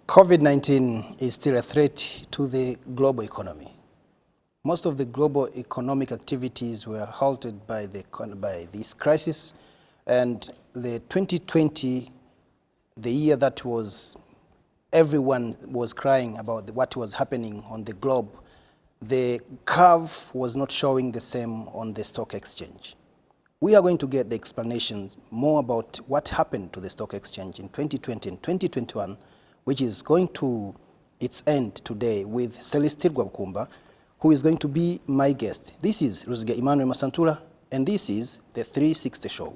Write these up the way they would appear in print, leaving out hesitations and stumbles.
COVID-19 is still a threat to the global economy. Most of the global economic activities were halted by this crisis, and the 2020, the year that was everyone was crying about what was happening on the globe, the curve was not showing the same on the stock exchange. We are going to get the explanations more about what happened to the stock exchange in 2020 and 2021, which is going to its end today with Celestine Gwabukumba, who is going to be my guest. This is Ruzige Emmanuel Masantula, and this is the 360 Show.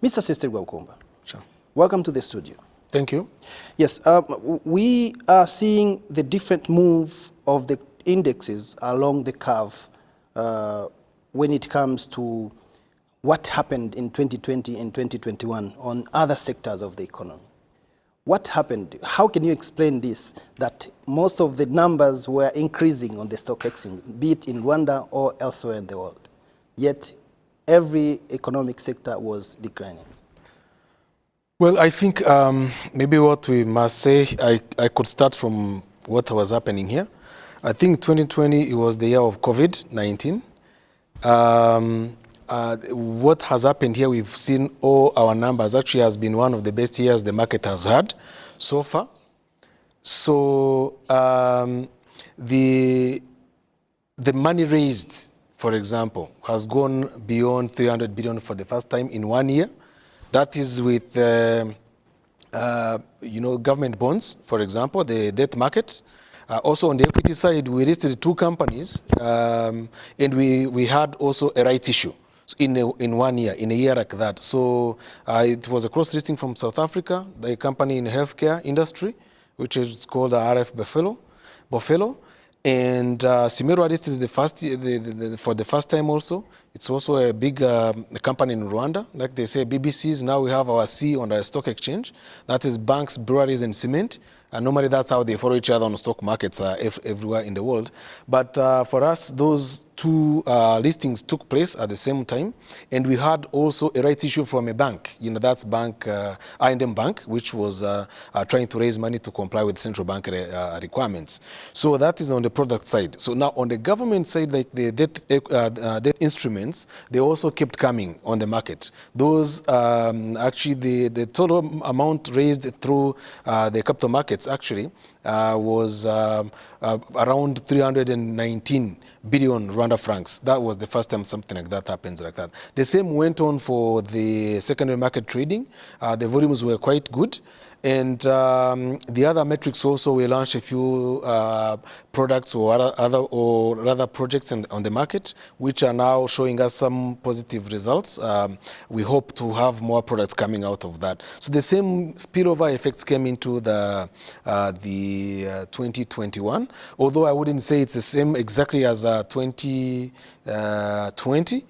Mr. Celestine Gwabukumba, sure. Welcome to the studio. Thank you. Yes, we are seeing the different move of the indexes along the curve when it comes to what happened in 2020 and 2021 on other sectors of the economy. What happened? How can you explain this, that most of the numbers were increasing on the stock exchange, be it in Rwanda or elsewhere in the world, yet every economic sector was declining? Well, I think maybe what we must say, I could start from what was happening here. I think 2020, it was the year of COVID-19. What has happened here, we've seen all our numbers actually has been one of the best years the market has had so far. So the money raised, for example, has gone beyond 300 billion for the first time in 1 year. That is with government bonds, for example, the debt market. Also on the equity side, we listed 2 companies, and we had also a rights issue in 1 year, in a year like that. So it was a cross-listing from South Africa, the company in the healthcare industry, which is called RF Buffalo. And Simero listed for the first time also. It's also a big company in Rwanda. Like they say, BBCs, now we have our C on the stock exchange. That is banks, breweries, and cement. And normally that's how they follow each other on stock markets everywhere in the world. But for us, those 2 listings took place at the same time. And we had also a rights issue from a bank. That's bank, I&M Bank, which was trying to raise money to comply with central bank requirements. So that is on the product side. So now on the government side, like the debt instruments, they also kept coming on the market. Those actually the total amount raised through the capital markets actually was around 319 billion Rwanda francs. That was the first time something like that happens like that. The same went on for the secondary market trading. The volumes were quite good. And the other metrics also, we launched a few products or other projects on the market, which are now showing us some positive results. We hope to have more products coming out of that. So the same spillover effects came into the 2021, although I wouldn't say it's the same exactly as 2020.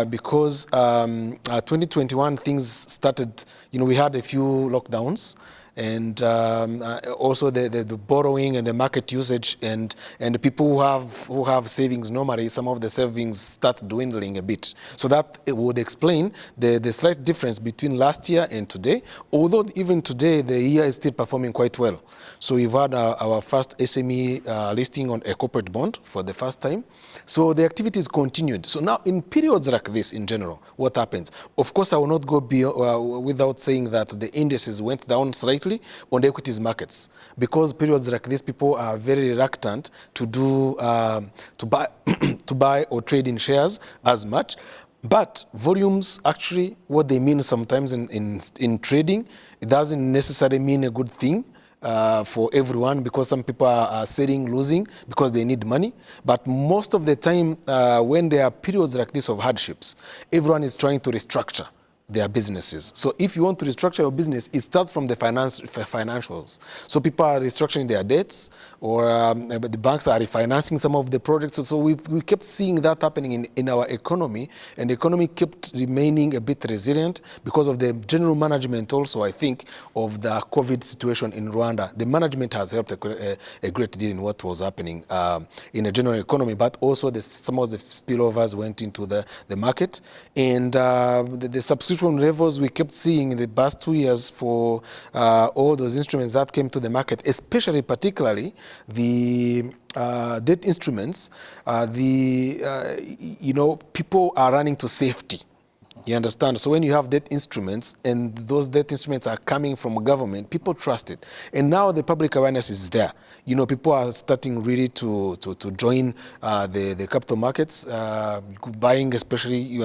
Because 2021 things started, we had a few lockdowns, and also the borrowing and the market usage, and the people who have savings, normally some of the savings start dwindling a bit. So that would explain the slight difference between last year and today, although even today the year is still performing quite well. So we've had our first SME listing on a corporate bond for the first time. So the activities continued. So now in periods like this in general, what happens? Of course, I will not go without saying that the indices went down slightly on the equities markets, because periods like this, people are very reluctant to buy or trade in shares as much. But volumes, actually, what they mean sometimes in trading, it doesn't necessarily mean a good thing for everyone, because some people are selling, losing because they need money. But most of the time, when there are periods like this of hardships, everyone is trying to restructure their businesses. So if you want to restructure your business, it starts from the financials. So people are restructuring their debts, or the banks are refinancing some of the projects. So we kept seeing that happening in our economy, and the economy kept remaining a bit resilient because of the general management also, I think, of the COVID situation in Rwanda. The management has helped a great deal in what was happening in the general economy, but also some of the spillovers went into the market, and the subscription subscription levels we kept seeing in the past 2 years for all those instruments that came to the market, especially particularly the debt instruments, people are running to safety. You understand? So when you have debt instruments and those debt instruments are coming from government, people trust it. And now the public awareness is there. People are starting really to join the capital markets, buying especially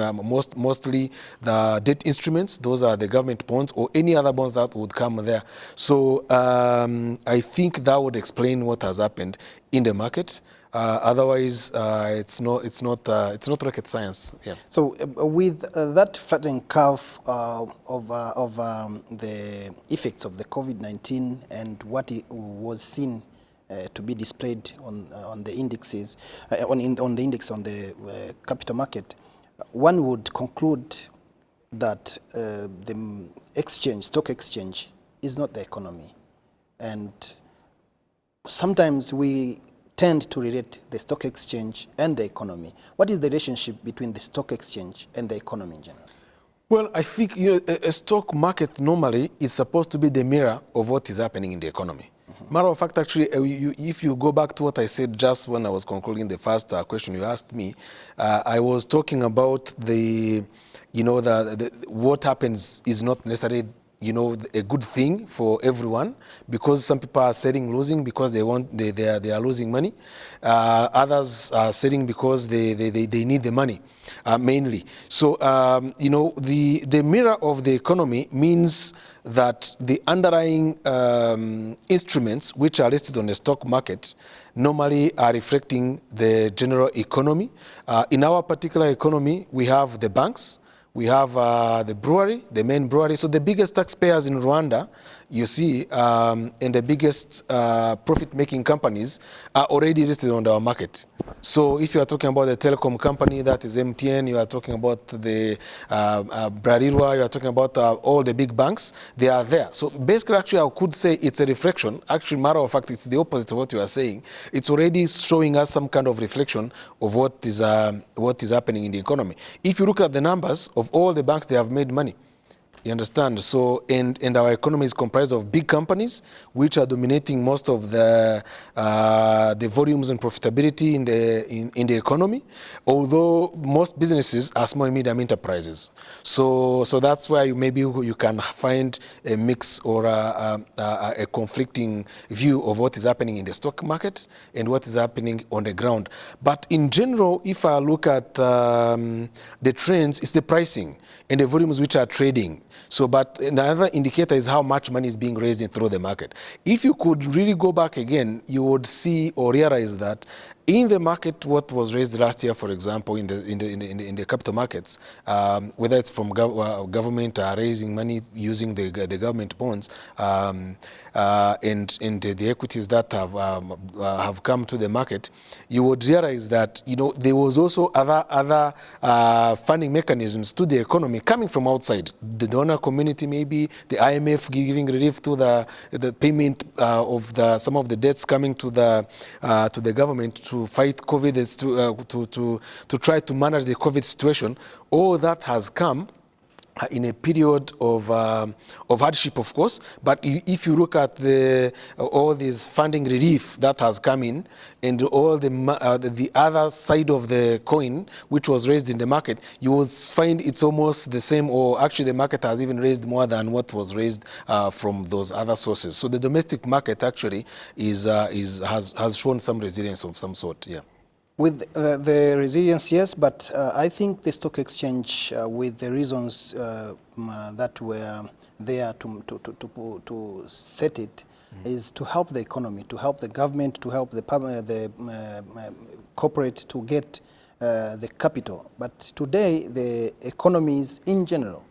mostly the debt instruments. Those are the government bonds or any other bonds that would come there. So I think that would explain what has happened in the market. Otherwise, it's not rocket science. Yeah. So with that flattening curve of the effects of the COVID-19 and what was seen to be displayed on the indexes, on the index on the capital market, one would conclude that the stock exchange is not the economy, and sometimes we tend to relate the stock exchange and the economy. What is the relationship between the stock exchange and the economy in general? Well, I think a stock market normally is supposed to be the mirror of what is happening in the economy. Matter of fact, actually, if you go back to what I said just when I was concluding the first question you asked me, I was talking about what happens is not necessarily a good thing for everyone, because some people are selling losing because they are losing money. Others are selling because they need the money mainly. So the mirror of the economy means that the underlying instruments which are listed on the stock market normally are reflecting the general economy. In our particular economy, we have the banks, we have the brewery, the main brewery. So the biggest taxpayers in Rwanda, you see, and the biggest profit-making companies are already listed on our market. So if you are talking about the telecom company, that is MTN, you are talking about the Brarirwa, you are talking about all the big banks, they are there. So basically, actually, I could say it's a reflection. Actually, matter of fact, it's the opposite of what you are saying. It's already showing us some kind of reflection of what is happening in the economy. If you look at the numbers of all the banks, they have made money. You understand? So, and our economy is comprised of big companies, which are dominating most of the volumes and profitability in the economy. Although most businesses are small and medium enterprises. So that's why maybe you can find a mix or a conflicting view of what is happening in the stock market and what is happening on the ground. But in general, if I look at the trends, it's the pricing and the volumes which are trading. So, but another indicator is how much money is being raised through the market. If you could really go back again, you would see or realize that in the market, what was raised last year, for example, in the capital markets, whether it's from government raising money using the government bonds, and the equities that have come to the market, you would realize that there was also other funding mechanisms to the economy coming from outside, the donor community, maybe the IMF giving relief to the payment of some of the debts coming to the government to fight COVID, to try to manage the COVID situation. All that has come in a period of hardship, of course, but if you look at all this funding relief that has come in, and all the other side of the coin, which was raised in the market, you will find it's almost the same, or actually the market has even raised more than what was raised from those other sources. So the domestic market actually has shown some resilience of some sort. Yeah. With the resilience, yes, but I think the stock exchange, with the reasons that were there to set it, is to help the economy, to help the government, to help the corporate to get the capital. But today, the economies in general,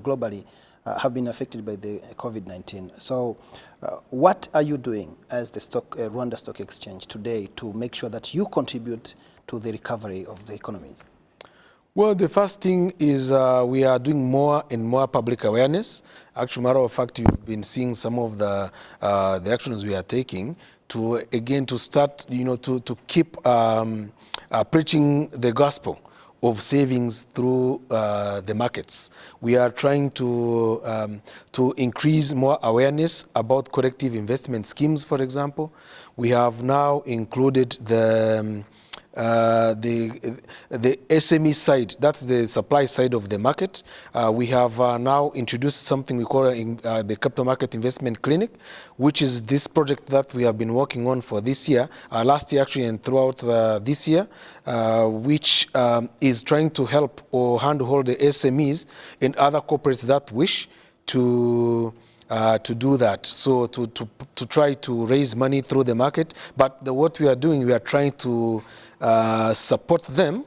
globally, have been affected by the COVID-19. So what are you doing as the Rwanda Stock Exchange today to make sure that you contribute to the recovery of the economy? Well, the first thing is we are doing more and more public awareness. Actually, matter of fact, you've been seeing some of the actions we are taking to start, to keep preaching the gospel of savings through the markets. We are trying to increase more awareness about collective investment schemes, for example. We have now included the SME side, that's the supply side of the market. We have now introduced something we call the Capital Market Investment Clinic, which is this project that we have been working on for this year, last year actually, and throughout this year, which is trying to help or handhold the SMEs and other corporates that wish to do that, so to try to raise money through the market. But what we are doing, we are trying to support them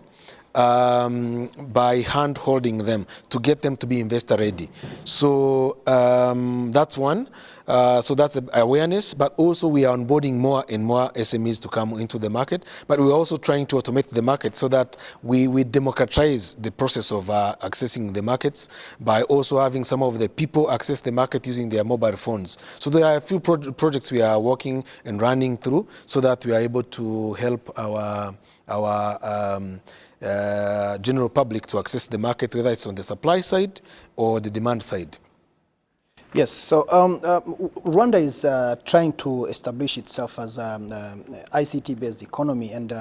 by hand-holding them to get them to be investor ready. So that's one. So that's the awareness, but also we are onboarding more and more SMEs to come into the market. But we're also trying to automate the market so that we democratize the process of accessing the markets by also having some of the people access the market using their mobile phones. So there are a few projects we are working and running through so that we are able to help our general public to access the market, whether it's on the supply side or the demand side. Yes, so Rwanda is trying to establish itself as an ICT-based economy, and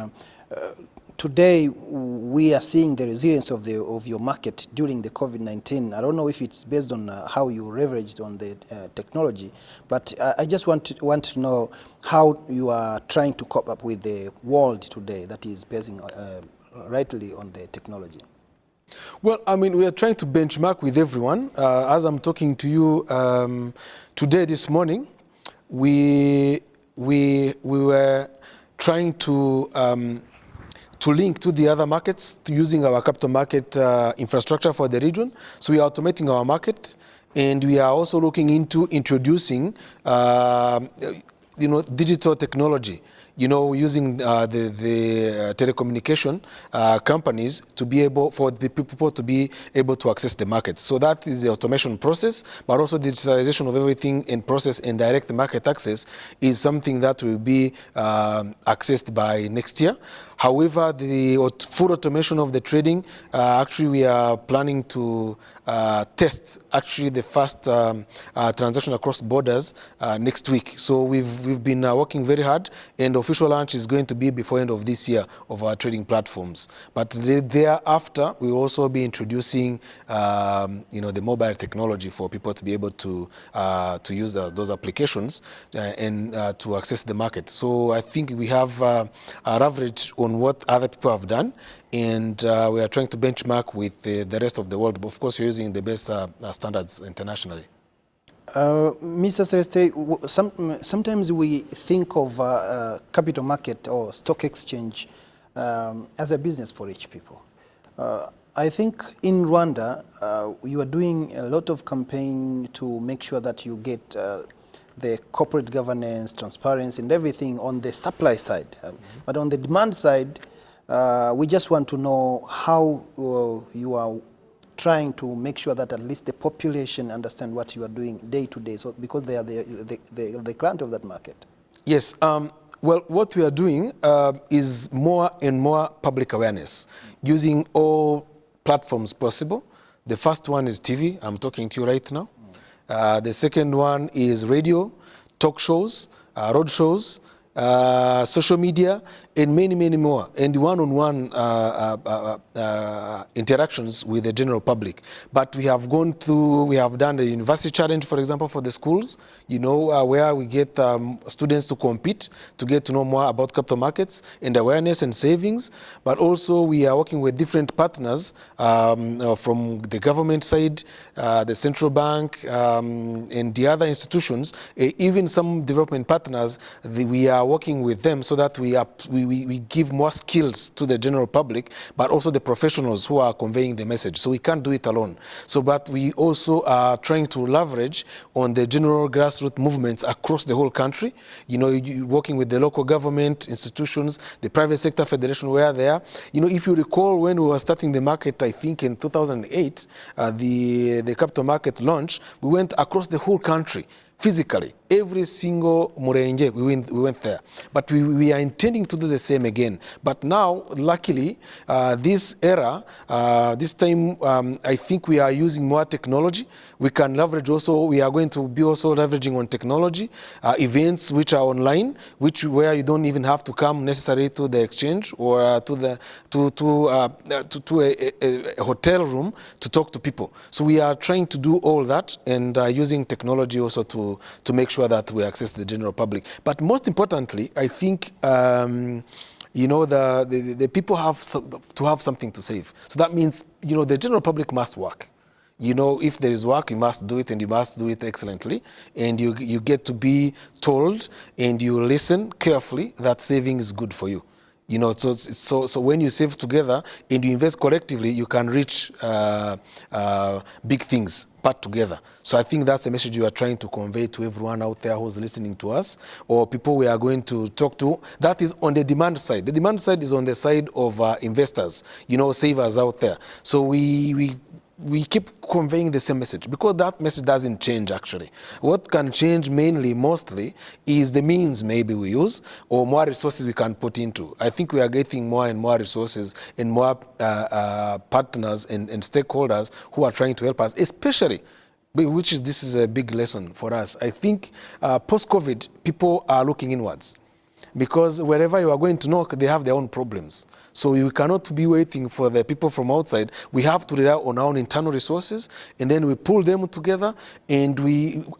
today we are seeing the resilience of your market during the COVID-19. I don't know if it's based on how you leveraged on the technology, but I just want to know how you are trying to cope up with the world today that is basing rightly on the technology. Well, I mean, we are trying to benchmark with everyone. As I'm talking to you today, this morning, we were trying to link to the other markets using our capital market infrastructure for the region. So we are automating our market, and we are also looking into introducing, digital technology. Using the telecommunication companies to be able, for the people to be able to access the market. So that is the automation process, but also digitalization of everything in process and direct market access is something that will be accessed by next year. However, the full automation of the trading, actually we are planning to test actually the first transaction across borders next week. So we've been working very hard, and the official launch is going to be before end of this year of our trading platforms. But thereafter, we will also be introducing the mobile technology for people to be able to use those applications and to access the market. So I think we have our average on what other people have done, and we are trying to benchmark with the rest of the world. But of course, we're using the best standards internationally. Mr. Celeste, sometimes we think of capital market or stock exchange as a business for rich people. I think in Rwanda, you are doing a lot of campaign to make sure that you get the corporate governance, transparency, and everything on the supply side. But on the demand side, we just want to know how you are trying to make sure that at least the population understand what you are doing day to day, so because they are the client of that market. Yes. Well, what we are doing is more and more public awareness using all platforms possible. The first one is TV. I'm talking to you right now. The second one is radio, talk shows, road shows, social media, and many, many more, and one-on-one interactions with the general public. But we have gone through, we have done the university challenge, for example, for the schools, where we get students to compete, to get to know more about capital markets and awareness and savings. But also we are working with different partners from the government side, the central bank, and the other institutions, even some development partners. We are working with them so that we give more skills to the general public, but also the professionals who are conveying the message. So we can't do it alone. But we also are trying to leverage on the general grassroots movements across the whole country. Working with the local government institutions, the private sector federation, where they are. If you recall, when we were starting the market, I think in 2008, the capital market launch, we went across the whole country. Physically, every single Murenje, we went there. But we are intending to do the same again. But now, luckily, this era, this time, I think we are using more technology. We can leverage also, we are going to be also leveraging on technology, events which are online, where you don't even have to come necessarily to the exchange or to a hotel room to talk to people. So we are trying to do all that and using technology also to make sure that we access the general public. But most importantly, I think you know, the people have to have something to save. So that means, you know, the general public must work. You know, if there is work, you must do it, and you must do it excellently. And you get to be told, and you listen carefully that saving is good for you. You know, so when you save together and you invest collectively, you can reach big things put together. So I think that's the message you are trying to convey to everyone out there who's listening to us, or people we are going to talk to. That is on the demand side. The demand side is on the side of investors, you know, savers out there. So we keep conveying the same message, because that message doesn't change actually. What can change mainly, mostly, is the means maybe we use, or more resources we can put into. I think we are getting more and more resources and more partners and stakeholders who are trying to help us, especially, this is a big lesson for us. I think post-COVID, people are looking inwards, because wherever you are going to knock, they have their own problems. So we cannot be waiting for the people from outside. We have to rely on our own internal resources, and then we pull them together. And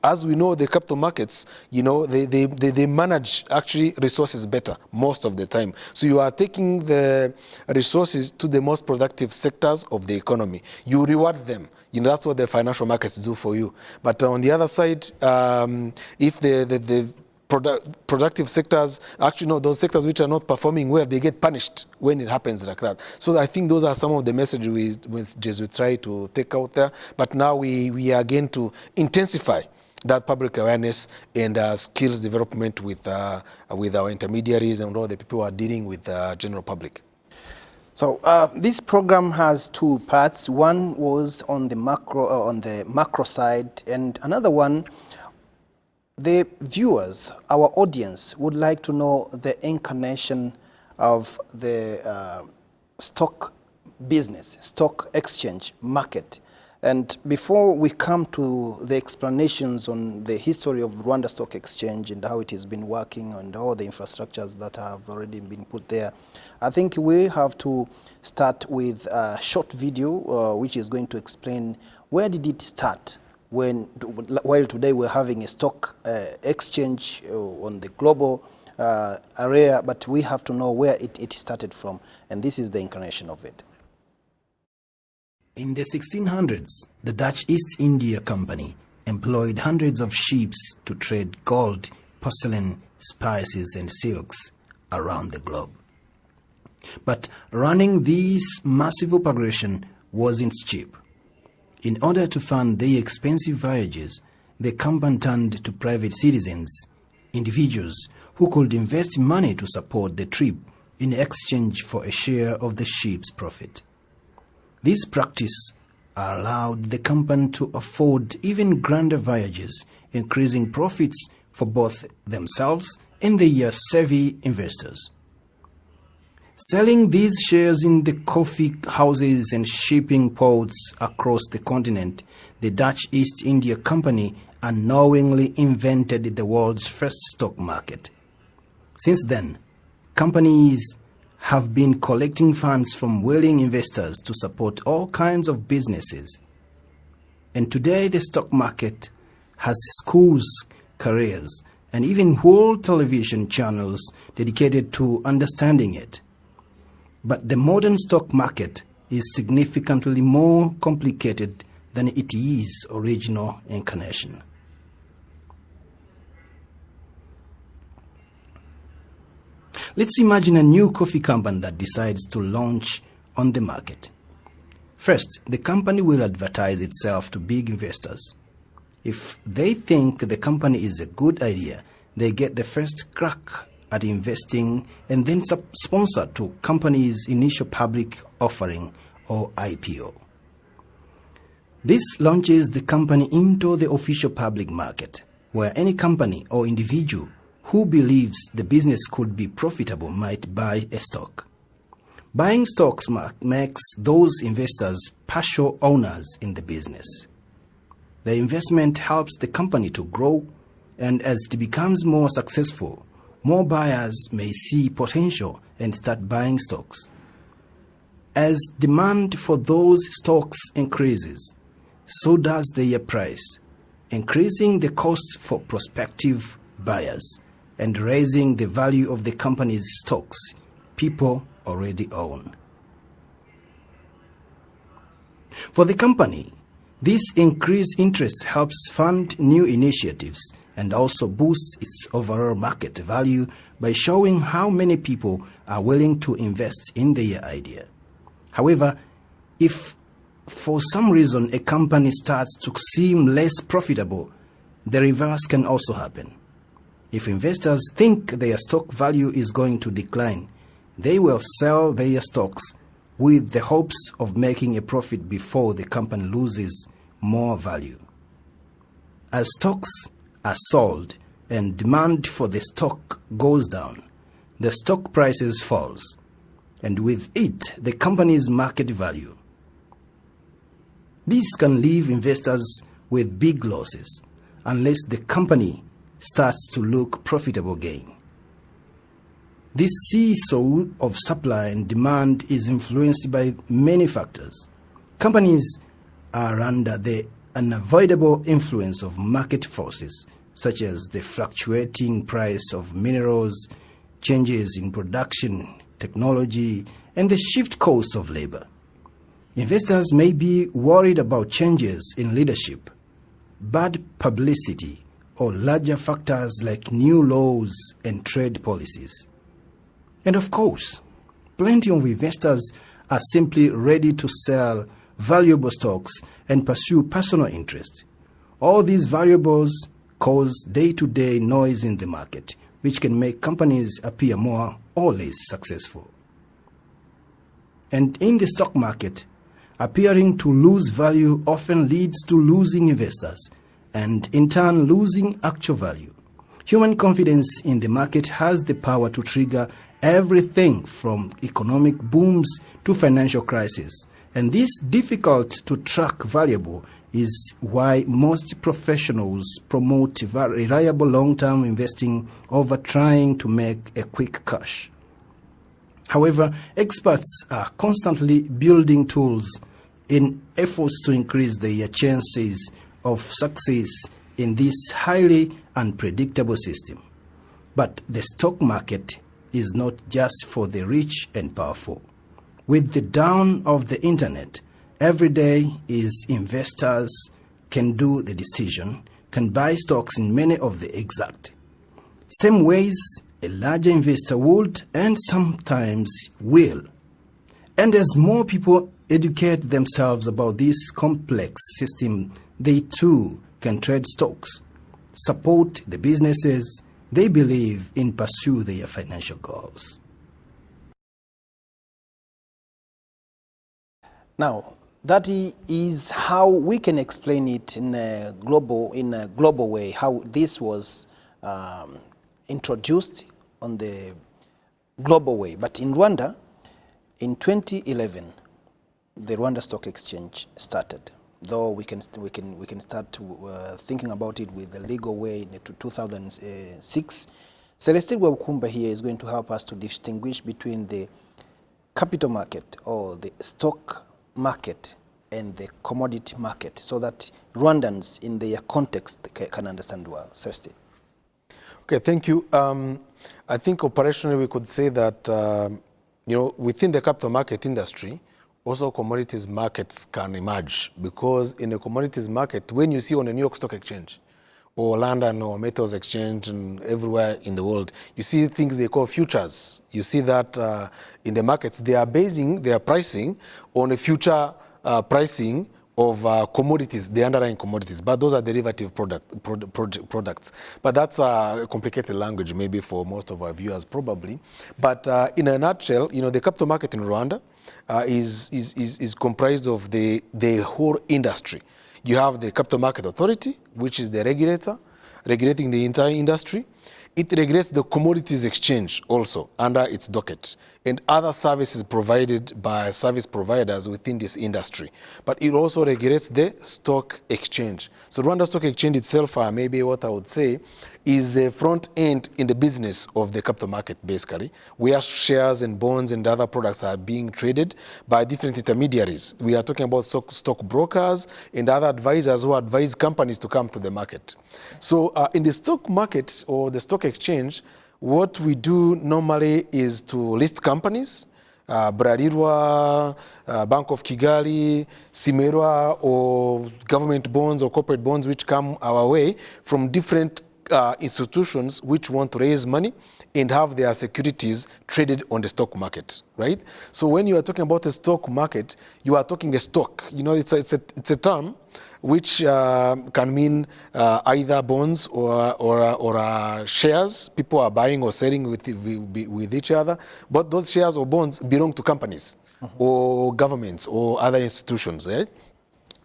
as we know, the capital markets, you know, they manage actually resources better most of the time. So you are taking the resources to the most productive sectors of the economy. You reward them. You know, that's what the financial markets do for you. But on the other side, if the productive sectors, actually no, those sectors which are not performing well, they get punished when it happens like that. So I think those are some of the messages we try to take out there. But now we are going to intensify that public awareness and skills development with our intermediaries and all the people who are dealing with the general public. So this program has two parts. One was on the macro side, and another one, the viewers, our audience, would like to know the incarnation of the stock business, stock exchange market. And before we come to the explanations on the history of Rwanda Stock Exchange and how it has been working and all the infrastructures that have already been put there, I think we have to start with a short video which is going to explain where did it start. While today we're having a stock exchange on the global area, but we have to know where it started from, and this is the incarnation of it. In the 1600s, the Dutch East India Company employed hundreds of ships to trade gold, porcelain, spices, and silks around the globe. But running this massive operation wasn't cheap. In order to fund their expensive voyages, the company turned to private citizens, individuals who could invest money to support the trip in exchange for a share of the ship's profit. This practice allowed the company to afford even grander voyages, increasing profits for both themselves and their savvy investors. Selling these shares in the coffee houses and shipping ports across the continent, the Dutch East India Company unknowingly invented the world's first stock market. Since then, companies have been collecting funds from willing investors to support all kinds of businesses. And today the stock market has schools, careers, and even whole television channels dedicated to understanding it. But the modern stock market is significantly more complicated than its original incarnation. Let's imagine a new coffee company that decides to launch on the market. First, the company will advertise itself to big investors. If they think the company is a good idea, they get the first crack at investing and then sponsor to company's initial public offering or IPO. This launches the company into the official public market, where any company or individual who believes the business could be profitable might buy a stock. Buying stocks makes those investors partial owners in the business. The investment helps the company to grow, and as it becomes more successful, more buyers may see potential and start buying stocks. As demand for those stocks increases, so does their price, increasing the cost for prospective buyers and raising the value of the company's stocks people already own. For the company, this increased interest helps fund new initiatives and also boosts its overall market value by showing how many people are willing to invest in their idea. However, if for some reason a company starts to seem less profitable, the reverse can also happen. If investors think their stock value is going to decline, they will sell their stocks with the hopes of making a profit before the company loses more value. As stocks are sold and demand for the stock goes down, the stock prices falls, and with it, the company's market value. This can leave investors with big losses unless the company starts to look profitable again. This seesaw of supply and demand is influenced by many factors. Companies are under the unavoidable influence of market forces, such as the fluctuating price of minerals, changes in production, technology, and the shift costs of labor. Investors may be worried about changes in leadership, bad publicity, or larger factors like new laws and trade policies. And of course, plenty of investors are simply ready to sell valuable stocks and pursue personal interest. All these variables cause day-to-day noise in the market, which can make companies appear more or less successful. And in the stock market, appearing to lose value often leads to losing investors and in turn losing actual value. Human confidence in the market has the power to trigger everything from economic booms to financial crises, and this difficult to track variable is why most professionals promote reliable long-term investing over trying to make a quick cash. However, experts are constantly building tools in efforts to increase their chances of success in this highly unpredictable system. But the stock market is not just for the rich and powerful. With the dawn of the internet, every day investors can do the decision, can buy stocks in many of the exact same ways a larger investor would and sometimes will. And as more people educate themselves about this complex system, they too can trade stocks, support the businesses they believe in, pursue their financial goals. Now, that is how we can explain it in a global way, how this was introduced on the global way. But in Rwanda, in 2011, the Rwanda Stock Exchange started. Though we can start thinking about it with the legal way in 2006. Celestine Wabukumba here is going to help us to distinguish between the capital market or the stock market and the commodity market, so that Rwandans in their context can understand well. Celestine. Okay, thank you. I think operationally we could say that within the capital market industry, also commodities markets can emerge, because in a commodities market, when you see on a New York Stock Exchange or London or Metals Exchange and everywhere in the world, you see things they call futures. You see that in the markets, they are basing their pricing on a future pricing of commodities, the underlying commodities, but those are derivative products. But that's a complicated language maybe for most of our viewers probably. But in a nutshell, the capital market in Rwanda is comprised of the whole industry. You have the Capital Market Authority, which is the regulator. regulating the entire industry. It regulates the commodities exchange also under its docket and other services provided by service providers within this industry. But it also regulates the stock exchange. So Rwanda Stock Exchange itself, maybe what I would say, is the front end in the business of the capital market, basically, where shares and bonds and other products are being traded by different intermediaries. We are talking about stock brokers and other advisors who advise companies to come to the market. So in the stock market or the stock exchange, what we do normally is to list companies, Bralirwa, Bank of Kigali, Simerwa, or government bonds or corporate bonds which come our way from different institutions which want to raise money and have their securities traded on the stock market, right? So when you are talking about the stock market, you are talking the stock. You know, it's a term which can mean either bonds or shares. People are buying or selling with each other, but those shares or bonds belong to companies or governments or other institutions, right?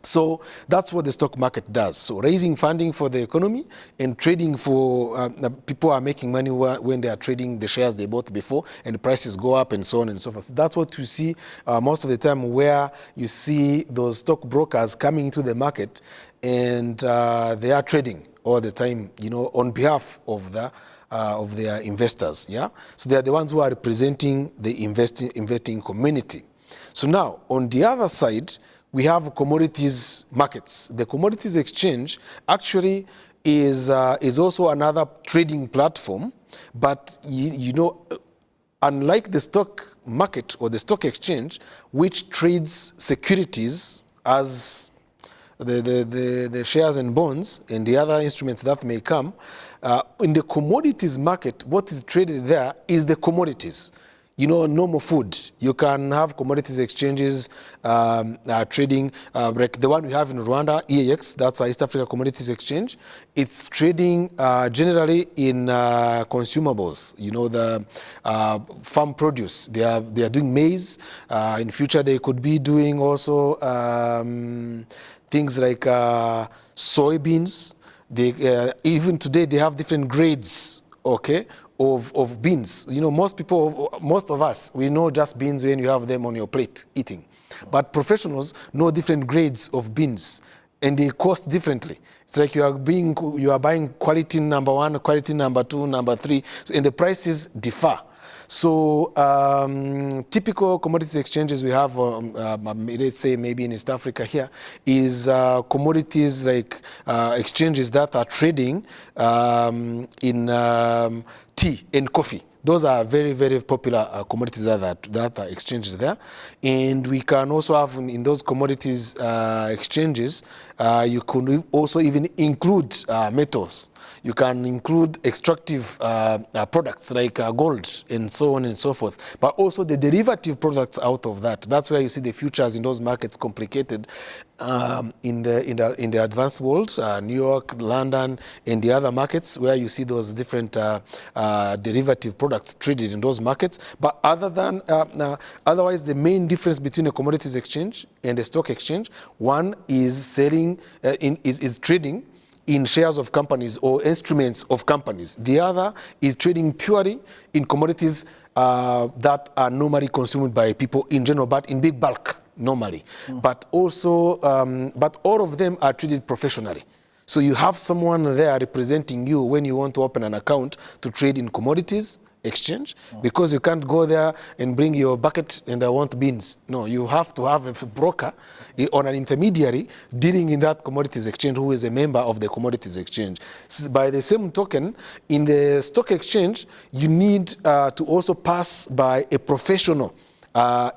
So that's what the stock market does. So raising funding for the economy and trading for, people are making money when they are trading the shares they bought before and the prices go up and so on and so forth. That's what you see most of the time, where you see those stock brokers coming into the market and they are trading all the time, you know, on behalf of their investors. Yeah. So they are the ones who are representing the investing community. So now on the other side, we have commodities markets. The commodities exchange actually is also another trading platform, but you know, unlike the stock market or the stock exchange, which trades securities as the shares and bonds and the other instruments that may come, in the commodities market, what is traded there is the commodities. You know, normal food. You can have commodities exchanges trading, like the one we have in Rwanda, EAX, that's East Africa Commodities Exchange. It's trading generally in consumables. You know, the farm produce. They are doing maize. In future, they could be doing also things like soybeans. Even today, they have different grades, okay, of beans. You know, most of us, we know just beans when you have them on your plate eating. But professionals know different grades of beans and they cost differently. It's like you are buying quality number 1, quality number 2, number 3, and the prices differ. So typical commodities exchanges we have, let's say maybe in East Africa here, is commodities like exchanges that are trading in tea and coffee. Those are very, very popular commodities that are exchanged there. And we can also have in those commodities exchanges, you can also even include metals. You can include extractive products like gold and so on and so forth, but also the derivative products out of that. That's where you see the futures in those markets complicated in the advanced world, New York, London, and the other markets where you see those different derivative products traded in those markets. But otherwise, the main difference between a commodities exchange and a stock exchange, one is selling, is trading in shares of companies or instruments of companies. The other is trading purely in commodities that are normally consumed by people in general, but in big bulk normally. But also, but all of them are treated professionally. So you have someone there representing you when you want to open an account to trade in commodities exchange, because you can't go there and bring your bucket and I want beans. No, you have to have a broker or an intermediary dealing in that commodities exchange who is a member of the commodities exchange. By the same token, in the stock exchange, you need to also pass by a professional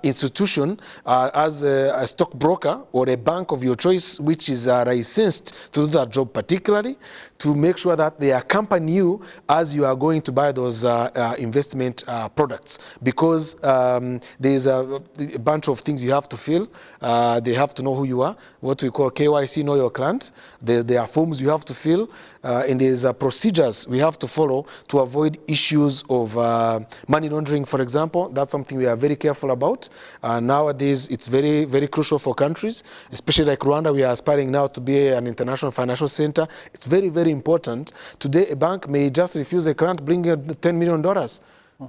institution as a stockbroker or a bank of your choice, which is licensed to do that job, particularly to make sure that they accompany you as you are going to buy those investment products, because there's a bunch of things you have to fill. They have to know who you are, what we call KYC, know your client. There are forms you have to fill. and there's procedures we have to follow to avoid issues of money laundering, for example. That's something we are very careful about. Nowadays, it's very, very crucial for countries, especially like Rwanda. We are aspiring now to be an international financial center. It's very, very important. Today, a bank may just refuse a client bringing $10 million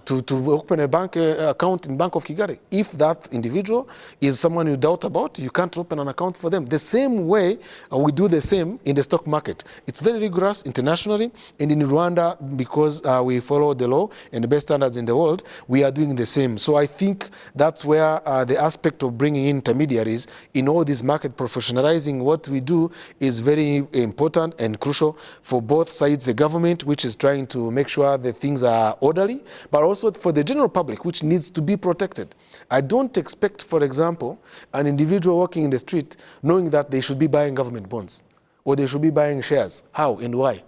to open a bank account in Bank of Kigali. If that individual is someone you doubt about, you can't open an account for them. The same way we do the same in the stock market. It's very rigorous internationally, and in Rwanda, because we follow the law and the best standards in the world, we are doing the same. So I think that's where the aspect of bringing in intermediaries in all this market, professionalizing what we do, is very important and crucial for both sides, the government, which is trying to make sure that things are orderly, but also for the general public, which needs to be protected. I don't expect, for example, an individual walking in the street knowing that they should be buying government bonds or they should be buying shares. How and why?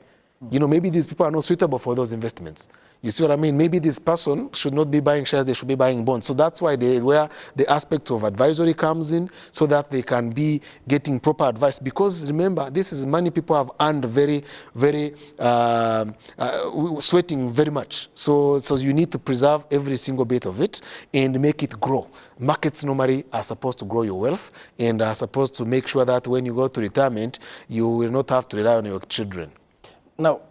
You know, maybe these people are not suitable for those investments. You see what I mean? Maybe this person should not be buying shares, they should be buying bonds. So that's why where the aspect of advisory comes in, so that they can be getting proper advice. Because remember, this is money people have earned very, very, sweating very much. So you need to preserve every single bit of it and make it grow. Markets normally are supposed to grow your wealth and are supposed to make sure that when you go to retirement, you will not have to rely on your children. Now,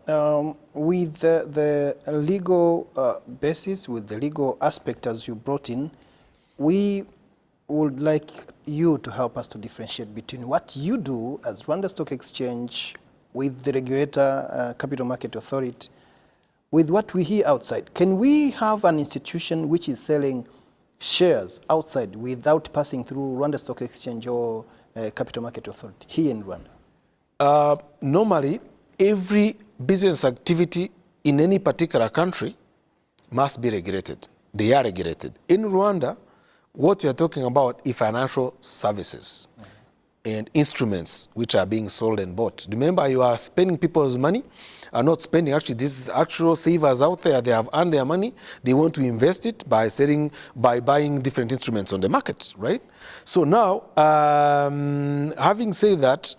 with the legal basis, with the legal aspect as you brought in, we would like you to help us to differentiate between what you do as Rwanda Stock Exchange with the Regulator, Capital Market Authority, with what we hear outside. Can we have an institution which is selling shares outside without passing through Rwanda Stock Exchange or Capital Market Authority here in Rwanda? Normally, every business activity in any particular country must be regulated. They are regulated. In Rwanda, what we are talking about is financial services and instruments which are being sold and bought. Remember, you are spending people's money, are not spending. Actually, these actual savers out there, they have earned their money. They want to invest it by buying different instruments on the market, right? So now, having said that,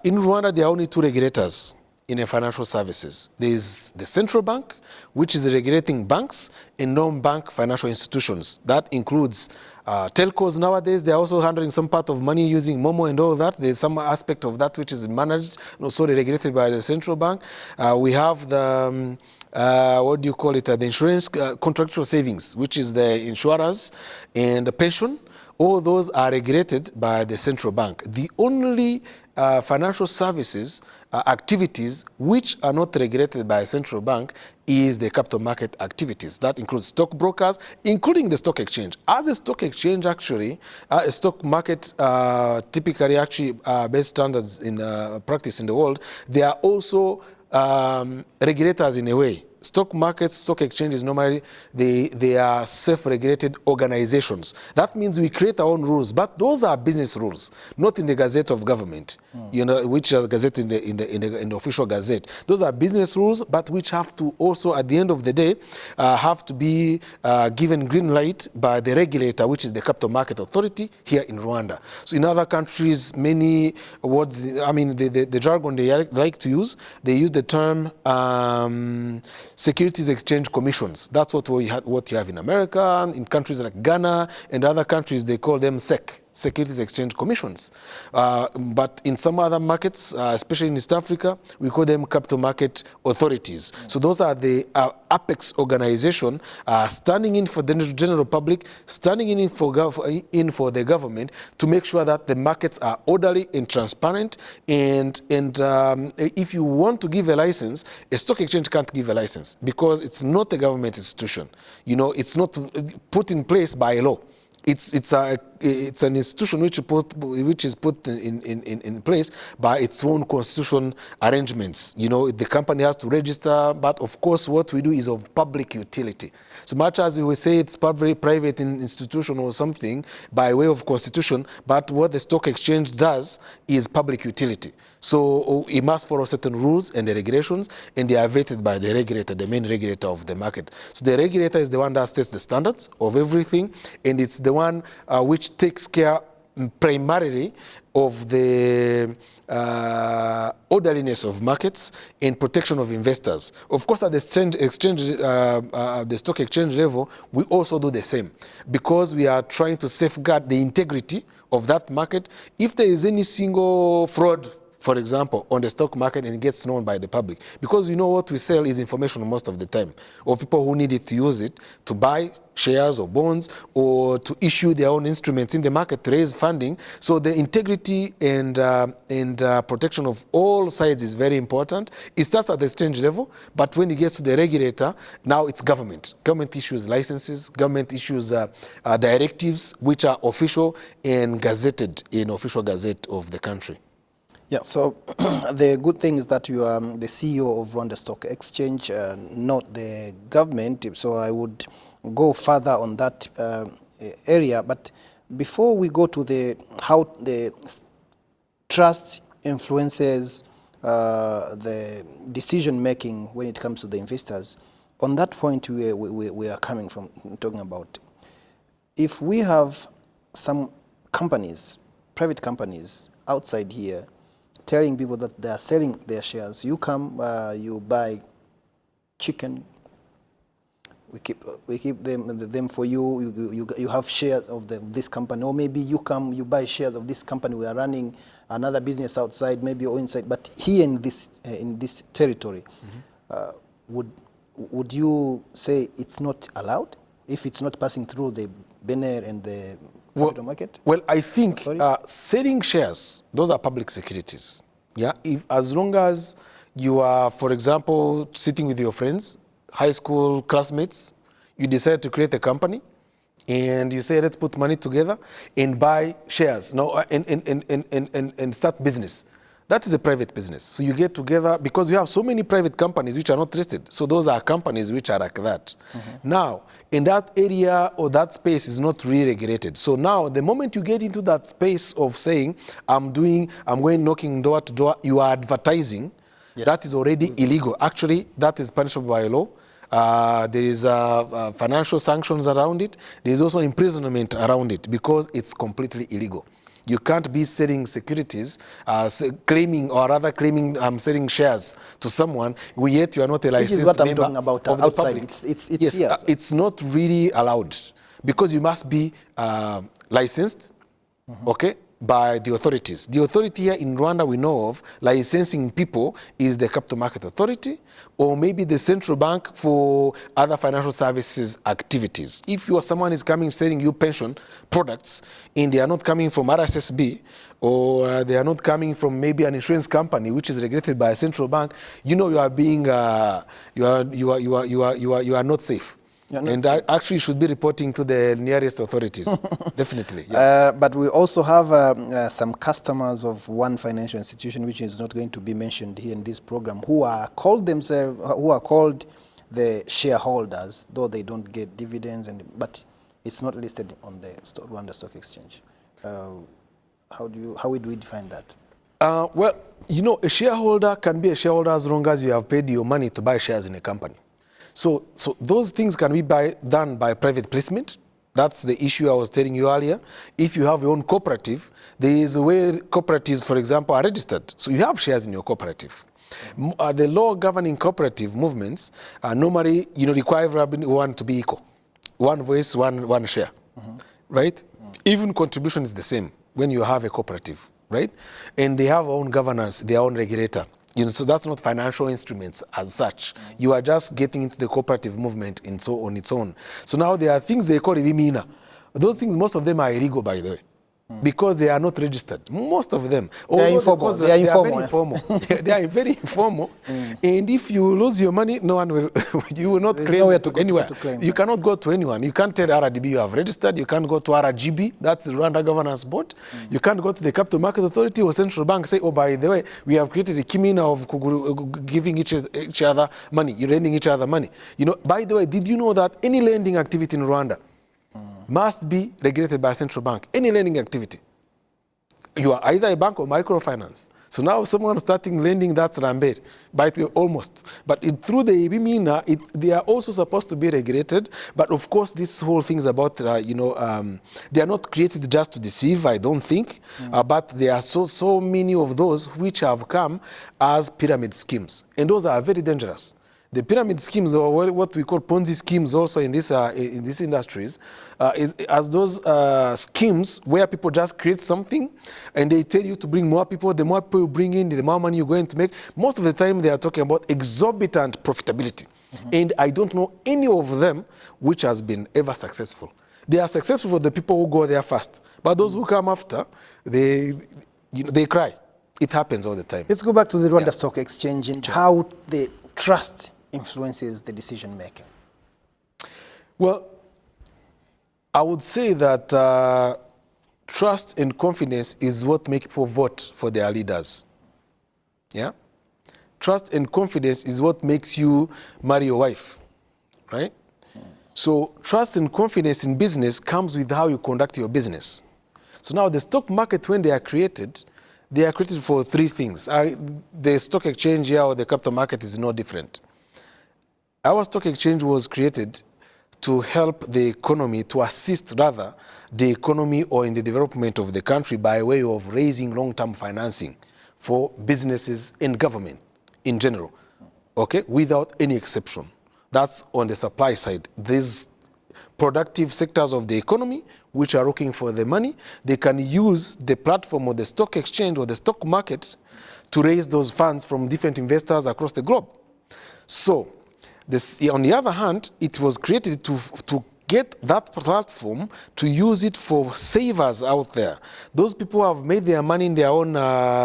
in Rwanda, there are only two regulators in financial services. There is the central bank, which is regulating banks and non-bank financial institutions. That includes telcos nowadays. They're also handling some part of money using Momo and all that. There's some aspect of that which is managed, regulated by the central bank. We have the, what do you call it, the insurance, contractual savings, which is the insurance and the pension. All those are regulated by the central bank. The only financial services activities which are not regulated by a central bank is the capital market activities. That includes stockbrokers, including the stock exchange. As a stock exchange, actually, a stock market typically actually best standards in practice in the world, they are also regulators in a way. Stock markets, stock exchanges, normally they are self-regulated organizations. That means we create our own rules, but those are business rules, not in the Gazette of Government, you know, which is Gazette in the official Gazette. Those are business rules, but which have to also, at the end of the day, have to be given green light by the regulator, which is the Capital Market Authority here in Rwanda. So in other countries, many words, I mean, the jargon they like to use, they use the term Securities Exchange Commissions. That's what you have in America, in countries like Ghana and other countries, they call them SEC, Securities Exchange Commissions. But in some other markets, especially in East Africa, we call them capital market authorities. So those are the apex organization standing in for the general public, standing in for the government to make sure that the markets are orderly and transparent. And if you want to give a license, a stock exchange can't give a license because it's not a government institution. You know, it's not put in place by law. It's an institution which is put in place by its own constitution arrangements. You know, the company has to register, but of course what we do is of public utility. So much as we say it's private institution or something by way of constitution, but what the stock exchange does is public utility. So it must follow certain rules and the regulations, and they are vetted by the regulator, the main regulator of the market. So the regulator is the one that sets the standards of everything, and it's the one which takes care primarily of the orderliness of markets and protection of investors. Of course, at the the stock exchange level, we also do the same because we are trying to safeguard the integrity of that market. If there is any single fraud, for example, on the stock market and it gets known by the public, because you know what we sell is information most of the time, or people who need it to use it to buy shares or bonds or to issue their own instruments in the market to raise funding. So the integrity and protection of all sides is very important. It starts at the exchange level, but when it gets to the regulator, now it's government. Government issues licenses, government issues directives, which are official and gazetted in official gazette of the country. Yeah, so the good thing is that you are the CEO of Rwanda Stock Exchange, not the government, so I would go further on that area. But before we go to how the trust influences the decision making when it comes to the investors, on that point we are coming from talking about, if we have some companies, private companies outside here, telling people that they are selling their shares. You come, you buy chicken. We keep them for you. You have shares of this company, or maybe you come, you buy shares of this company. We are running another business outside, maybe or inside, but here in this territory, would you say it's not allowed if it's not passing through the BNR and the capital market? Well, I think selling shares, those are public securities. Yeah, as long as you are, for example, sitting with your friends, high school classmates, you decide to create a company, and you say, let's put money together and buy shares, and start business. That is a private business. So you get together, because we have so many private companies which are not listed. So those are companies which are like that. Now, in that area or that space is not really regulated. So now, the moment you get into that space of saying, I'm going knocking door to door, you are advertising, yes, that is already illegal. Actually, that is punishable by law. There is financial sanctions around it. There is also imprisonment around it because it's completely illegal. You can't be selling securities, claiming selling shares to someone, yet you are not a licensed member. This is what I'm talking about outside. It's yes, here. It's not really allowed because you must be licensed, okay, by the authorities. The authority here in Rwanda we know of licensing people is the Capital Market Authority or maybe the central bank for other financial services activities. If you are someone is coming selling you pension products and they are not coming from RSSB or they are not coming from maybe an insurance company which is regulated by a central bank, you know you are being you are not safe. And I actually should be reporting to the nearest authorities, definitely. Yeah. But we also have some customers of one financial institution, which is not going to be mentioned here in this program, who are called the shareholders, though they don't get dividends, but it's not listed on the Rwanda Stock Exchange. How do we define that? Well, you know, a shareholder can be a shareholder as long as you have paid your money to buy shares in a company. So those things can be done by private placement. That's the issue I was telling you earlier. If you have your own cooperative, there is a way cooperatives, for example, are registered. So you have shares in your cooperative. The law governing cooperative movements normally, require everyone to be equal. One voice, one share, right? Even contribution is the same when you have a cooperative, right? And they have their own governance, their own regulator. So that's not financial instruments as such. You are just getting into the cooperative movement on its own. So now there are things they call Vimina. Those things, most of them are illegal, by the way, because they are not registered. Most of them. They are informal. They are very informal. They are very informal. And if you lose your money, no one will. You will not claim anywhere. You cannot go to anyone. You can't tell RDB you have registered. You can't go to RGB. That's the Rwanda Governance Board. You can't go to the Capital Market Authority or Central Bank. Say, oh, by the way, we have created a kimina of giving each other money. You're lending each other money. By the way, did you know that any lending activity in Rwanda must be regulated by a central bank? Any lending activity. You are either a bank or microfinance. So now someone starting lending that Rambere, by the way, almost. But through the Bimina, they are also supposed to be regulated. But of course, this whole thing is about, they are not created just to deceive, I don't think. But there are so many of those which have come as pyramid schemes. And those are very dangerous. The pyramid schemes, or what we call Ponzi schemes also in these industries, as those schemes where people just create something and they tell you to bring more people. The more people you bring in, the more money you're going to make. Most of the time they are talking about exorbitant profitability. And I don't know any of them which has been ever successful. They are successful for the people who go there first. But those who come after, they cry. It happens all the time. Let's go back to the Rwanda Stock Exchange and how the trust influences the decision making. Well, I would say that trust and confidence is what make people vote for their leaders. Yeah? Trust and confidence is what makes you marry your wife, right? So trust and confidence in business comes with how you conduct your business. So now the stock market, when they are created for three things. The stock exchange here or the capital market is no different. Our stock exchange was created to help the economy, to assist rather the economy or in the development of the country by way of raising long-term financing for businesses and government in general, okay, without any exception. That's on the supply side. These productive sectors of the economy which are looking for the money, they can use the platform of the stock exchange or the stock market to raise those funds from different investors across the globe. So, on the other hand, it was created to get that platform to use it for savers out there. Those people who have made their money in their own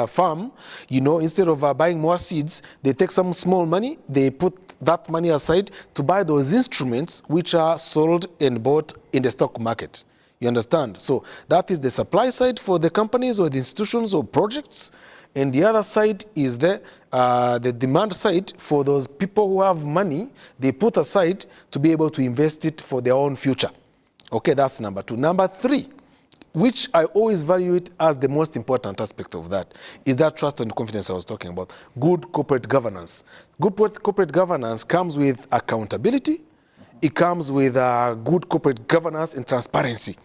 farm, instead of buying more seeds, they take some small money, they put that money aside to buy those instruments which are sold and bought in the stock market. You understand? So that is the supply side for the companies or the institutions or projects. And the other side is the demand side for those people who have money, they put aside to be able to invest it for their own future. Okay, that's number two. Number three, which I always value it as the most important aspect of that, is that trust and confidence I was talking about. Good corporate governance. Good corporate governance comes with accountability. It comes with good corporate governance and transparency.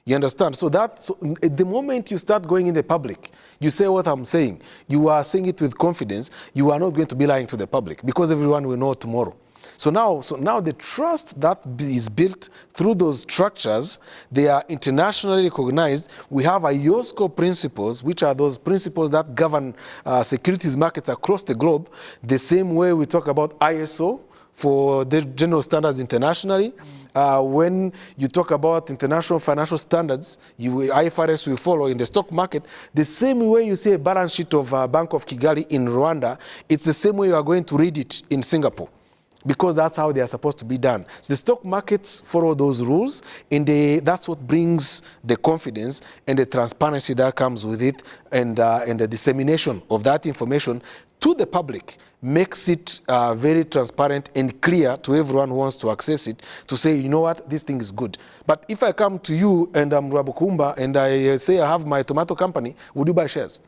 You understand? So at the moment you start going in the public, you say what I'm saying, you are saying it with confidence, you are not going to be lying to the public because everyone will know tomorrow. So now the trust that is built through those structures, they are internationally recognized. We have IOSCO principles, which are those principles that govern securities markets across the globe, the same way we talk about ISO, for the general standards internationally. When you talk about international financial standards, IFRS will follow in the stock market. The same way you see a balance sheet of Bank of Kigali in Rwanda, it's the same way you are going to read it in Singapore, because that's how they are supposed to be done. So the stock markets follow those rules, and that's what brings the confidence and the transparency that comes with it, and the dissemination of that information to the public makes it very transparent and clear to everyone who wants to access it, to say, you know what, this thing is good. But if I come to you and I'm Rabukumba and I say I have my tomato company, would you buy shares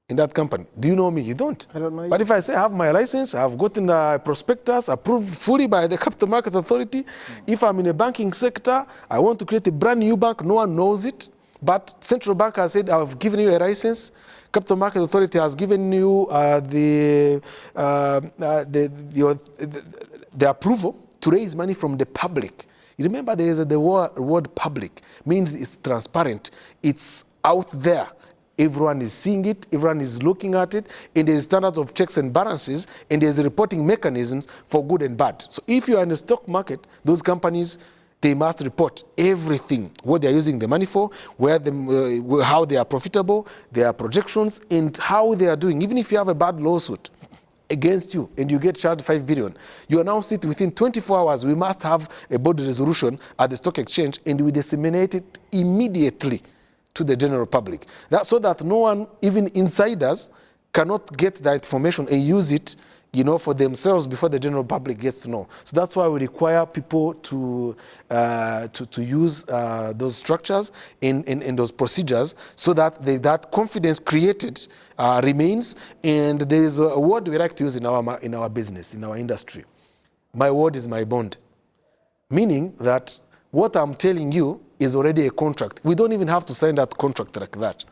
in that company? Do you know me? You don't. I don't know you. But if I say I have my license, I've gotten a prospectus approved fully by the Capital Market Authority. If I'm in a banking sector, I want to create a brand new bank, no one knows it, but Central Bank has said, I've given you a license. Capital Market Authority has given you the approval to raise money from the public. You remember there is the word public, means it's transparent, it's out there. Everyone is seeing it, everyone is looking at it, and there is standards of checks and balances, and there's reporting mechanisms for good and bad. So if you are in the stock market, those companies, they must report everything, what they're using the money for, how they are profitable, their projections, and how they are doing. Even if you have a bad lawsuit against you and you get charged 5 billion, you are now sitting within 24 hours. We must have a board resolution at the stock exchange, and we disseminate it immediately to the general public. So that no one, even insiders, cannot get that information and use it for themselves before the general public gets to know. So that's why we require people to use those structures in those procedures so that that confidence created remains. And there is a word we like to use in our business, in our industry. My word is my bond. Meaning that what I'm telling you is already a contract. We don't even have to sign that contract like that.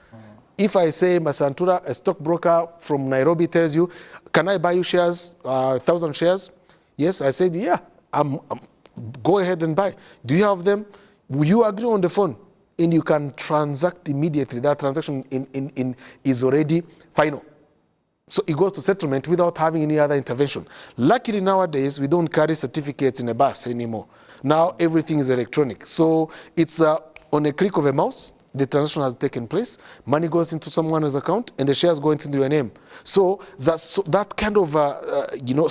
If I say, Masantura, a stockbroker from Nairobi tells you, can I buy you shares, 1,000 shares? Yes, I said, yeah, go ahead and buy. Do you have them? Will you agree on the phone? And you can transact immediately. That transaction is already final. So it goes to settlement without having any other intervention. Luckily nowadays, we don't carry certificates in a bus anymore. Now everything is electronic. So it's on a click of a mouse, the transaction has taken place, money goes into someone's account, and the shares go into your name. So that kind of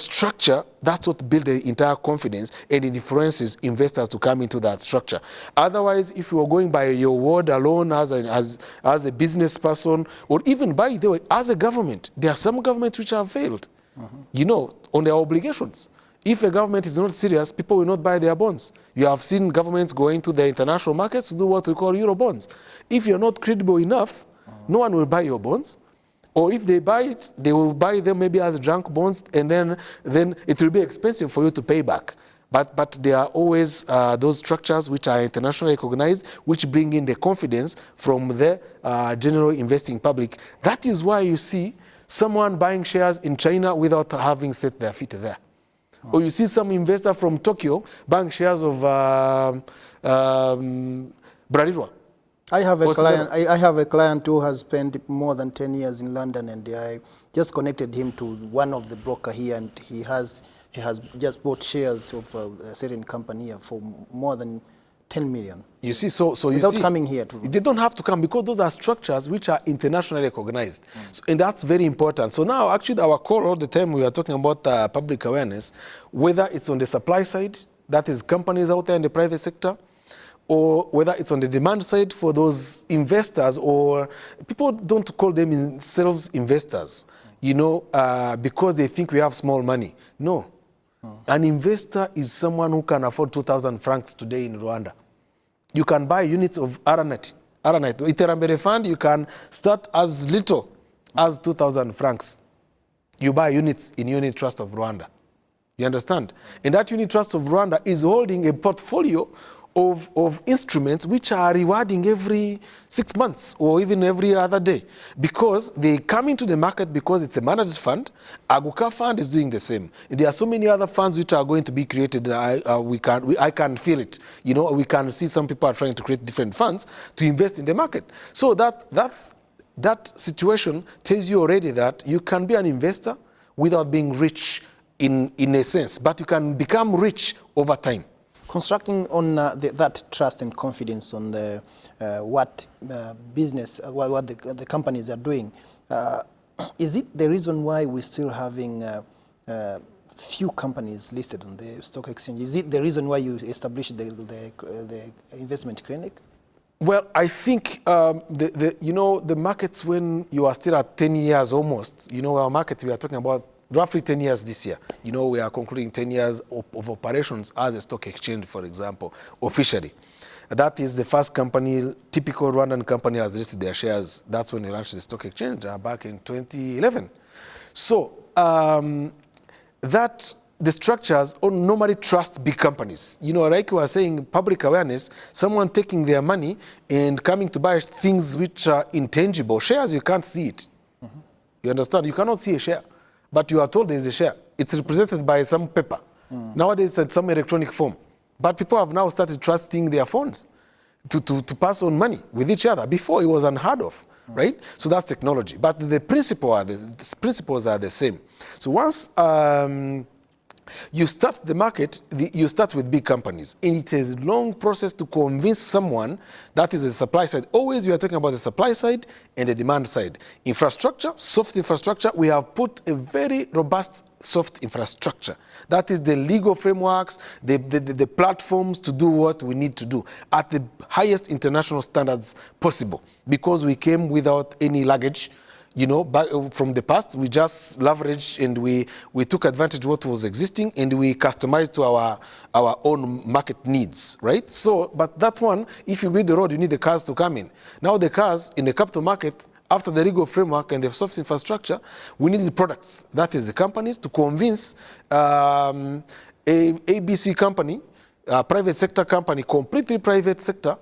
structure, that's what builds the entire confidence, and it influences investors to come into that structure. Otherwise, if you are going by your word alone as a business person, or even by the way, as a government, there are some governments which have failed, on their obligations. If a government is not serious, people will not buy their bonds. You have seen governments going to the international markets to do what we call Euro bonds. If you're not credible enough, no one will buy your bonds. Or if they buy it, they will buy them maybe as junk bonds, and then it will be expensive for you to pay back. But there are always those structures which are internationally recognized, which bring in the confidence from the general investing public. That is why you see someone buying shares in China without having set their feet there. Or you see some investor from Tokyo buying shares of Bralirwa. I have a client who has spent more than 10 years in London, and I just connected him to one of the broker here, and he has just bought shares of a certain company here for more than 10 million. You see, so without you see, coming here they don't have to come because those are structures which are internationally recognized. So, and that's very important. So now actually our call all the time, we are talking about public awareness, whether it's on the supply side, that is companies out there in the private sector, or whether it's on the demand side for those investors, or people don't call themselves investors, because they think we have small money. No. An investor is someone who can afford 2,000 francs today in Rwanda. You can buy units of Aranite. Iterambere fund, you can start as little as 2,000 francs. You buy units in Unit Trust of Rwanda. You understand? And that Unit Trust of Rwanda is holding a portfolio of instruments which are rewarding every 6 months or even every other day, because they come into the market because it's a managed fund. Aguka fund is doing the same. There are so many other funds which are going to be created. I can feel it. We can see some people are trying to create different funds to invest in the market. So that situation tells you already that you can be an investor without being rich in a sense, but you can become rich over time. Constructing on that trust and confidence on what business, what the companies are doing, is it the reason why we're still having few companies listed on the stock exchange? Is it the reason why you established the investment clinic? Well, I think the markets, when you are still at 10 years almost, our market, we are talking about roughly 10 years this year. We are concluding 10 years of operations as a stock exchange, for example, officially. That is the first company, typical Rwandan company, has listed their shares. That's when we launched the stock exchange back in 2011. So the structures normally trust big companies. Like you were saying, public awareness, someone taking their money and coming to buy things which are intangible. Shares, you can't see it. You understand? You cannot see a share. But you are told there is a share. It's represented by some paper. Nowadays, it's some electronic form. But people have now started trusting their phones to pass on money with each other. Before, it was unheard of, right? So that's technology. But the principles are the same. So once you start the market, you start with big companies. And it is a long process to convince someone that is the supply side. Always we are talking about the supply side and the demand side. Infrastructure, soft infrastructure, we have put a very robust soft infrastructure. That is the legal frameworks, the platforms to do what we need to do at the highest international standards possible. Because we came without any luggage, You know, back from the past, we just leveraged and we took advantage of what was existing and we customized to our own market needs, right? So, but that one, if you build the road, you need the cars to come in. Now the cars in the capital market, after the legal framework and the soft infrastructure, we need the products, that is the companies, to convince a ABC company, a private sector company, completely private sector,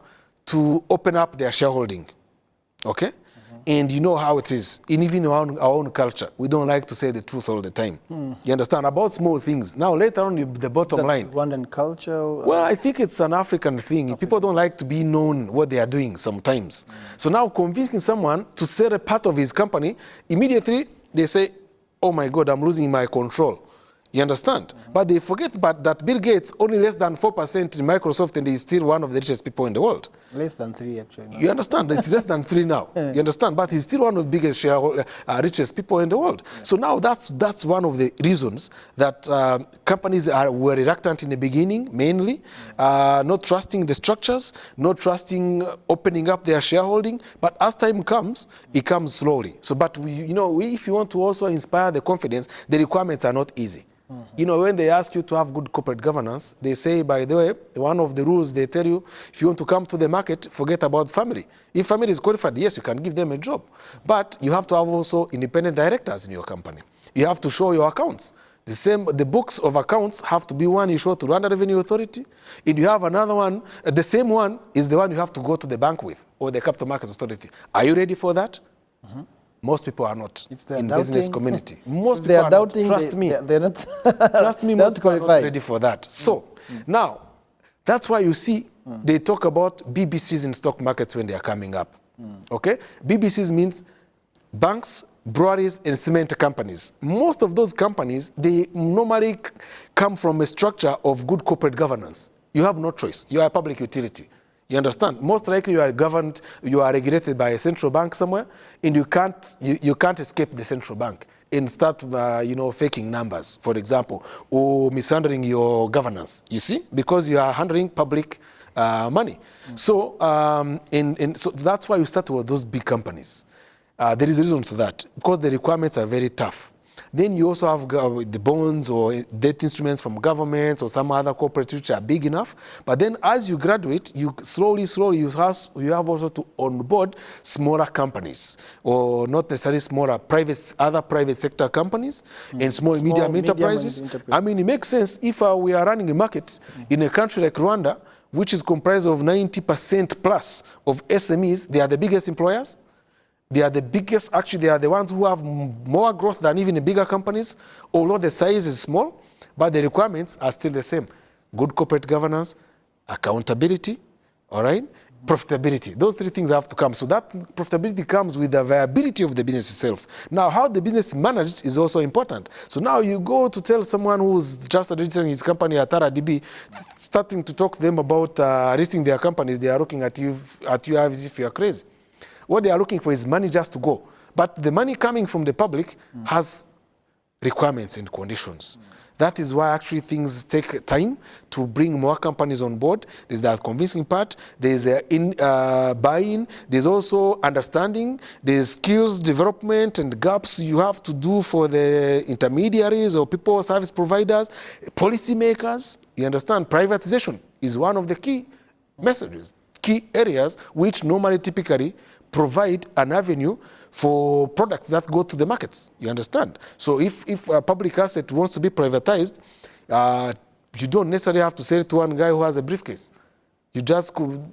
to open up their shareholding, okay? And you know how it is, even in our own culture, we don't like to say the truth all the time. You understand? About small things. Now, later on, the bottom line. Rwandan culture? Well, I think it's an African thing. People don't like to be known what they are doing sometimes. So now convincing someone to sell a part of his company, immediately they say, oh my God, I'm losing my control. You understand? But they forget that Bill Gates only less than 4% in Microsoft and he's still one of the richest people in the world. Less than 3 actually. No? You understand? It's less than 3 now. You understand? But he's still one of the biggest richest people in the world. So now that's one of the reasons that companies were reluctant in the beginning, mainly, not trusting the structures, not trusting opening up their shareholding. But as time comes, it comes slowly. So, but if you want to also inspire the confidence, the requirements are not easy. You know, when they ask you to have good corporate governance, they say, by the way, one of the rules they tell you, if you want to come to the market, forget about family. If family is qualified, yes, you can give them a job. But you have to have also independent directors in your company. You have to show your accounts. The books of accounts have to be one you show to Rwanda Revenue Authority. And you have another one, the same one is the one you have to go to the bank with, or the Capital Markets Authority. Are you ready for that? Most people are not in the business community. Most people are doubting, not. Trust me. They're not. Trust me, most people are not ready for that. So now, that's why you see they talk about BBCs in stock markets when they are coming up. Okay? BBCs means banks, breweries, and cement companies. Most of those companies, they normally come from a structure of good corporate governance. You have no choice. You are a public utility. You understand? Most likely you are governed, you are regulated by a central bank somewhere, and you can't escape the central bank and start, faking numbers, for example, or mishandling your governance, you see? Because you are handling public money. So, so that's why you start with those big companies. There is a reason to that, because the requirements are very tough. Then you also have the bonds or debt instruments from governments or some other corporates which are big enough. But then as you graduate, you slowly, you have also to onboard smaller companies, or not necessarily smaller, other private sector companies and small medium enterprises. I mean, it makes sense if we are running a market in a country like Rwanda, which is comprised of 90% plus of SMEs. They are the biggest employers. They are the biggest, actually they are the ones who have more growth than even the bigger companies, although the size is small, but the requirements are still the same. Good corporate governance, accountability, all right? Profitability. Those 3 things have to come. So that profitability comes with the viability of the business itself. Now, how the business is managed is also important. So now you go to tell someone who's just registering his company at RDB, starting to talk to them about listing their companies, they are looking at you as if you are crazy. What they are looking for is money just to go. But the money coming from the public has requirements and conditions. That is why actually things take time to bring more companies on board. There's that convincing part. There's buy-in. There's also understanding. There's skills development and gaps you have to do for the intermediaries or people, service providers, policymakers. You understand? Privatization is one of the key messages, key areas which normally typically provide an avenue for products that go to the markets. You understand? So if a public asset wants to be privatized, you don't necessarily have to sell it to one guy who has a briefcase. You just could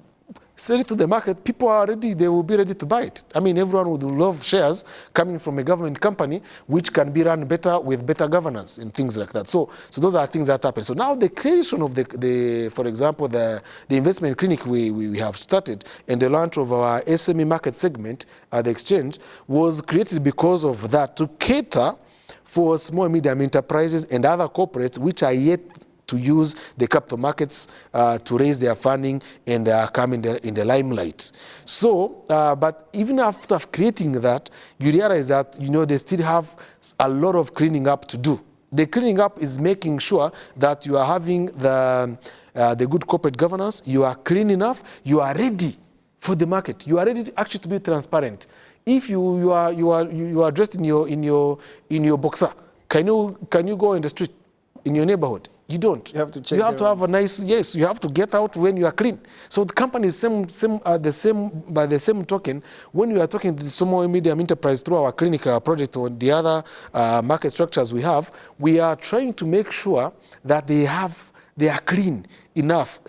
sell it to the market. People are ready, they will be ready to buy it. I mean, everyone would love shares coming from a government company which can be run better with better governance and things like that. So those are things that happen. So now the creation of for example, the investment clinic we have started and the launch of our SME market segment at the exchange was created because of that, to cater for small and medium enterprises and other corporates which are yet to use the capital markets to raise their funding and come in the limelight. So, but even after creating that, you realize that, they still have a lot of cleaning up to do. The cleaning up is making sure that you are having the good corporate governance, you are clean enough, you are ready for the market. You are ready actually to be transparent. If you are dressed in your boxer, can you go in the street in your neighborhood? You don't. You have to check. You have to have a nice, yes, you have to get out when you are clean. So the companies by the same token, when we are talking to the small and medium enterprise through our clinic project or the other market structures we are trying to make sure that they are clean enough,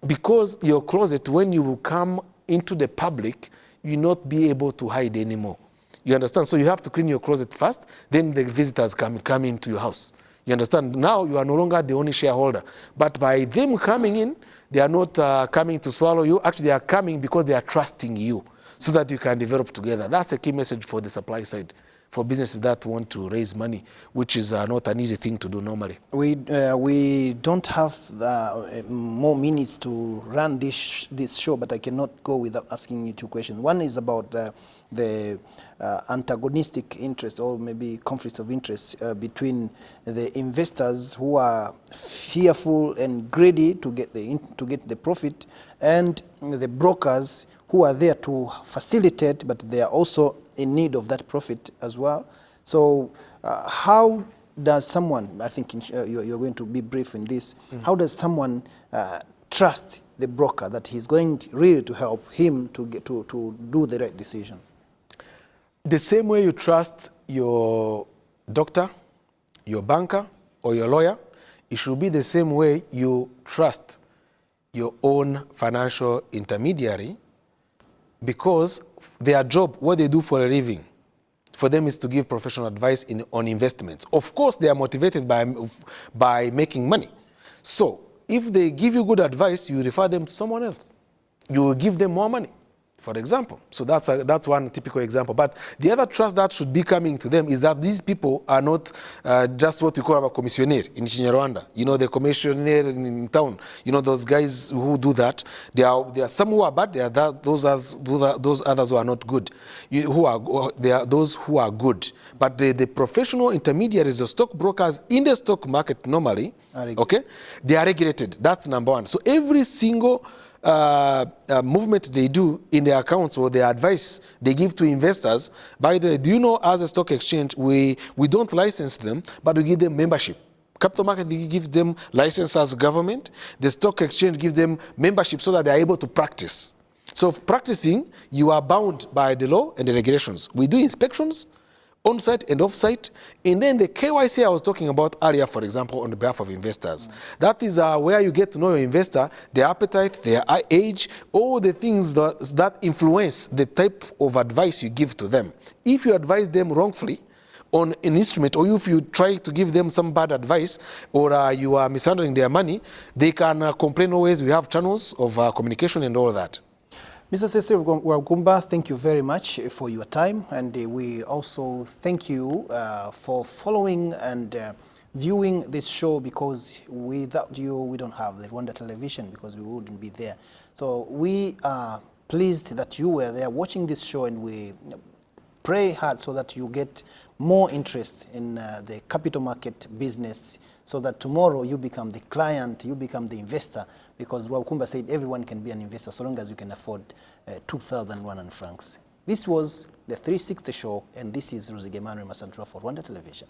because your closet, when you come into the public, you not be able to hide anymore. You understand? So you have to clean your closet first, then the visitors come into your house. You understand? Now you are no longer the only shareholder. But by them coming in, they are not coming to swallow you. Actually, they are coming because they are trusting you so that you can develop together. That's a key message for the supply side, for businesses that want to raise money, which is not an easy thing to do normally. We don't have more minutes to run this show, but I cannot go without asking you two questions. One is about the antagonistic interest, or maybe conflicts of interest between the investors who are fearful and greedy to get the profit, and the brokers who are there to facilitate, but they are also in need of that profit as well. So how does someone, I think you're going to be brief in this, how does someone trust the broker that he's going really to help him to do the right decision? The same way you trust your doctor, your banker, or your lawyer, it should be the same way you trust your own financial intermediary, because their job, what they do for a living, for them is to give professional advice on investments. Of course, they are motivated by making money. So if they give you good advice, you refer them to someone else. You will give them more money, for example. So that's one typical example. But the other trust that should be coming to them is that these people are not just what we call a commissionaire in Rwanda. You know, the commissionaire in town. You know, those guys who do that. There are some who are bad. There are those others who are not good. There are those who are good. But the professional intermediaries, the stockbrokers in the stock market normally, okay, they are regulated. That's number one. So every single movement they do in their accounts or their advice they give to investors. By the way, do you know, as a stock exchange, we don't license them, but we give them membership. Capital market gives them license as government. The stock exchange gives them membership so that they are able to practice. So practicing, you are bound by the law and the regulations. We do inspections, on-site and off-site, and then the KYC I was talking about earlier, for example, on behalf of investors. That is where you get to know your investor, their appetite, their age, all the things that influence the type of advice you give to them. If you advise them wrongfully on an instrument, or if you try to give them some bad advice, or you are mishandling their money, they can complain always. We have channels of communication and all that. Mr. Sese Rwagumba, thank you very much for your time, and we also thank you for following and viewing this show, because without you, we don't have the Rwanda television, because we wouldn't be there. So we are pleased that you were there watching this show, and we pray hard so that you get more interest in the capital market business, so that tomorrow you become the client, you become the investor, because Rwagumba said everyone can be an investor so long as you can afford 2,000 Rwandan francs. This was the 360 show, and this is Ruzigemanu Masantra for Rwanda Television.